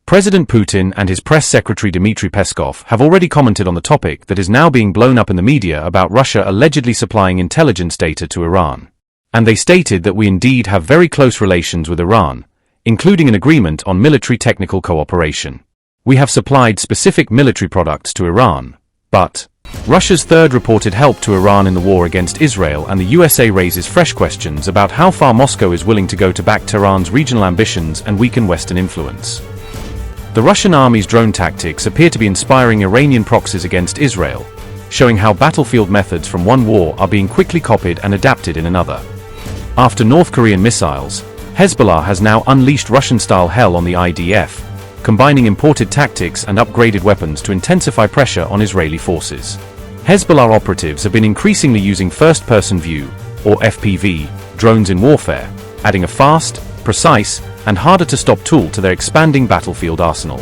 President Putin and his press secretary Dmitry Peskov have already commented on the topic that is now being blown up in the media about Russia allegedly supplying intelligence data to Iran. And they stated that we indeed have very close relations with Iran, including an agreement on military technical cooperation. We have supplied specific military products to Iran, but Russia's third reported help to Iran in the war against Israel, and the USA raises fresh questions about how far Moscow is willing to go to back Tehran's regional ambitions and weaken Western influence. The Russian army's drone tactics appear to be inspiring Iranian proxies against Israel, showing how battlefield methods from one war are being quickly copied and adapted in another. After North Korean missiles, Hezbollah has now unleashed Russian-style hell on the IDF, combining imported tactics and upgraded weapons to intensify pressure on Israeli forces. Hezbollah operatives have been increasingly using first-person view, or FPV, drones in warfare, adding a fast, precise, and harder-to-stop tool to their expanding battlefield arsenal.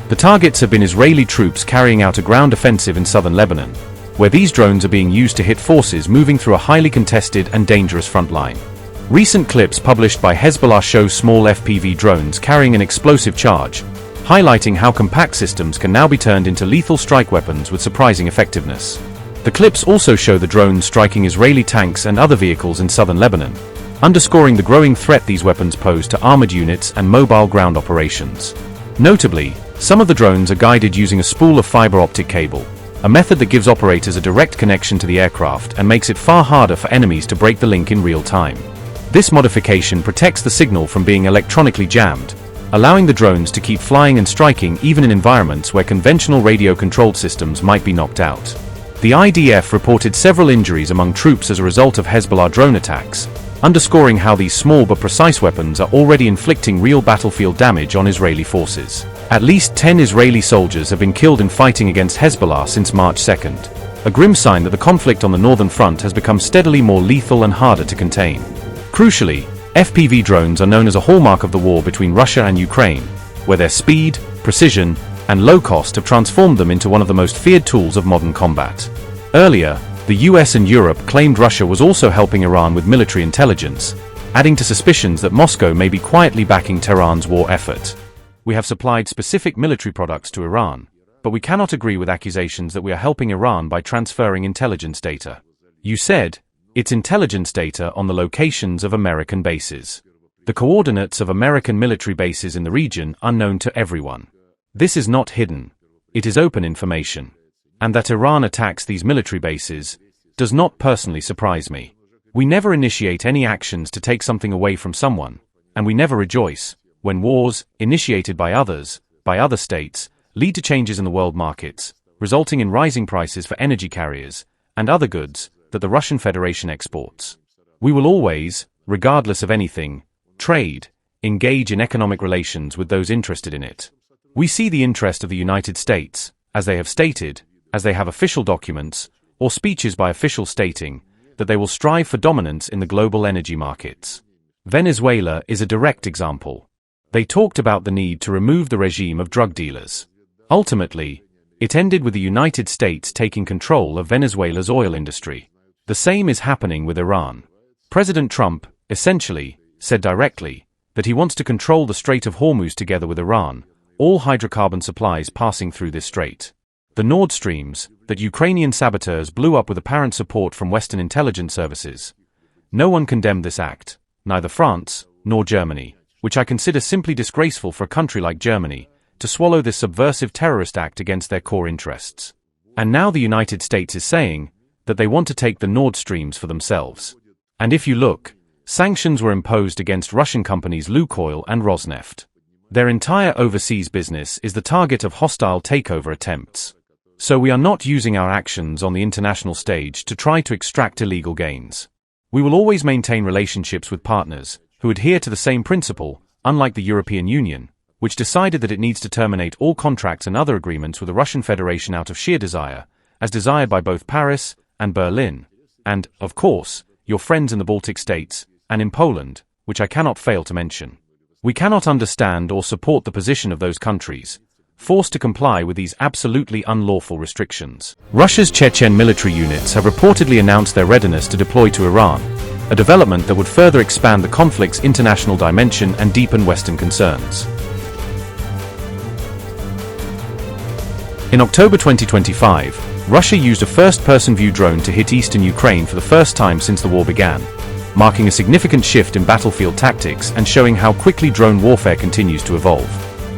The targets have been Israeli troops carrying out a ground offensive in southern Lebanon, where these drones are being used to hit forces moving through a highly contested and dangerous front line. Recent clips published by Hezbollah show small FPV drones carrying an explosive charge, highlighting how compact systems can now be turned into lethal strike weapons with surprising effectiveness. The clips also show the drones striking Israeli tanks and other vehicles in southern Lebanon, underscoring the growing threat these weapons pose to armored units and mobile ground operations. Notably, some of the drones are guided using a spool of fiber optic cable, a method that gives operators a direct connection to the aircraft and makes it far harder for enemies to break the link in real time. This modification protects the signal from being electronically jammed, allowing the drones to keep flying and striking even in environments where conventional radio-controlled systems might be knocked out. The IDF reported several injuries among troops as a result of Hezbollah drone attacks, underscoring how these small but precise weapons are already inflicting real battlefield damage on Israeli forces. At least 10 Israeli soldiers have been killed in fighting against Hezbollah since March 2nd, a grim sign that the conflict on the northern front has become steadily more lethal and harder to contain. Crucially, FPV drones are known as a hallmark of the war between Russia and Ukraine, where their speed, precision, and low cost have transformed them into one of the most feared tools of modern combat. Earlier, the US and Europe claimed Russia was also helping Iran with military intelligence, adding to suspicions that Moscow may be quietly backing Tehran's war effort. We have supplied specific military products to Iran, but we cannot agree with accusations that we are helping Iran by transferring intelligence data. You said, it's intelligence data on the locations of American bases. The coordinates of American military bases in the region are known to everyone. This is not hidden. It is open information. And that Iran attacks these military bases does not personally surprise me. We never initiate any actions to take something away from someone, and we never rejoice when wars, initiated by others, by other states, lead to changes in the world markets, resulting in rising prices for energy carriers and other goods that the Russian Federation exports. We will always, regardless of anything, trade, engage in economic relations with those interested in it. We see the interest of the United States, as they have stated, as they have official documents, or speeches by officials stating, that they will strive for dominance in the global energy markets. Venezuela is a direct example. They talked about the need to remove the regime of drug dealers. Ultimately, it ended with the United States taking control of Venezuela's oil industry. The same is happening with Iran. President Trump, essentially, said directly that he wants to control the Strait of Hormuz together with Iran, all hydrocarbon supplies passing through this strait. The Nord Streams, that Ukrainian saboteurs blew up with apparent support from Western intelligence services. No one condemned this act, neither France, nor Germany, which I consider simply disgraceful for a country like Germany, to swallow this subversive terrorist act against their core interests. And now the United States is saying that they want to take the Nord Streams for themselves. And if you look, sanctions were imposed against Russian companies Lukoil and Rosneft. Their entire overseas business is the target of hostile takeover attempts. So we are not using our actions on the international stage to try to extract illegal gains. We will always maintain relationships with partners who adhere to the same principle, unlike the European Union, which decided that it needs to terminate all contracts and other agreements with the Russian Federation out of sheer desire, as desired by both Paris and Berlin, and, of course, your friends in the Baltic states, and in Poland, which I cannot fail to mention. We cannot understand or support the position of those countries, forced to comply with these absolutely unlawful restrictions. Russia's Chechen military units have reportedly announced their readiness to deploy to Iran, a development that would further expand the conflict's international dimension and deepen Western concerns. In October 2025, Russia used a first-person view drone to hit eastern Ukraine for the first time since the war began, marking a significant shift in battlefield tactics and showing how quickly drone warfare continues to evolve.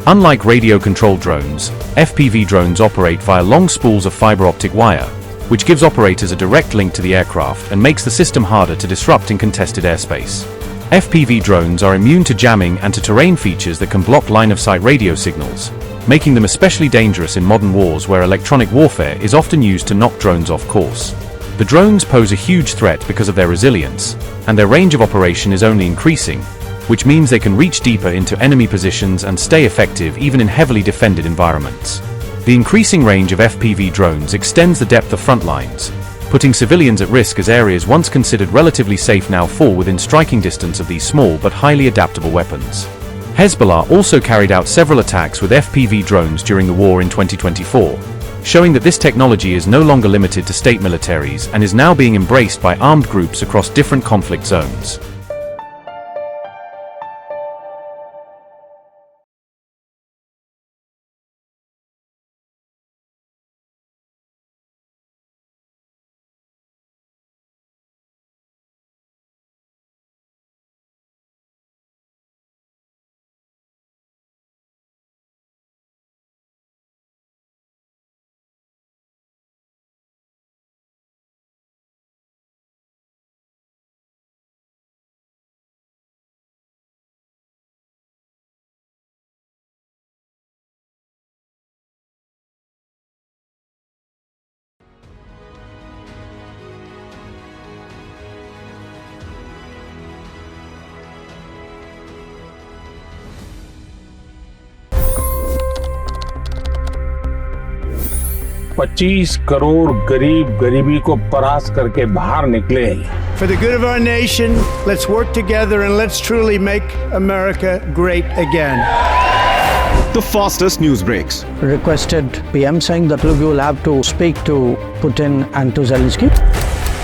Unlike radio-controlled drones, FPV drones operate via long spools of fiber optic wire, which gives operators a direct link to the aircraft and makes the system harder to disrupt in contested airspace. FPV drones are immune to jamming and to terrain features that can block line-of-sight radio signals, making them especially dangerous in modern wars where electronic warfare is often used to knock drones off course. The drones pose a huge threat because of their resilience, and their range of operation is only increasing, which means they can reach deeper into enemy positions and stay effective even in heavily defended environments. The increasing range of FPV drones extends the depth of front lines, putting civilians at risk as areas once considered relatively safe now fall within striking distance of these small but highly adaptable weapons. Hezbollah also carried out several attacks with FPV drones during the war in 2024, showing that this technology is no longer limited to state militaries and is now being embraced by armed groups across different conflict zones. $25 crore गरीब गरीबी को परास्त करके बाहर निकले। For the good of our nation, let's work together and let's truly make America great again. The fastest news breaks. Requested PM saying that look, you will have to speak to Putin and to Zelensky.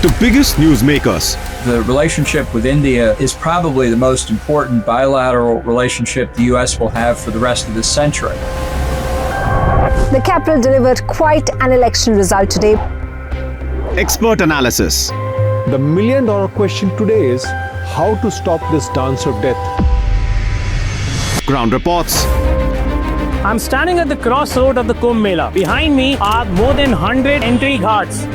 The biggest news makers. The relationship with India is probably the most important bilateral relationship the U.S. will have for the rest of this century. The capital delivered quite an election result today. Expert analysis. The million-dollar question today is how to stop this dance of death. Ground reports. I'm standing at the crossroad of the Kumbh Mela. Behind me are more than 100 entry ghats.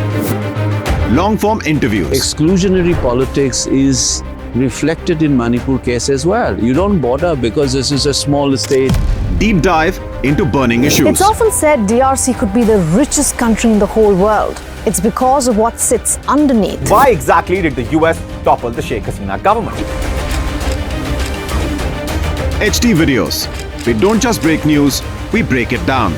Long-form interviews. Exclusionary politics is reflected in Manipur case as well. You don't bother because this is a small state. Deep dive into burning issues. It's often said DRC could be the richest country in the whole world. It's because of what sits underneath. Why exactly did the US topple the Sheikh Hasina government? HT videos. We don't just break news, we break it down.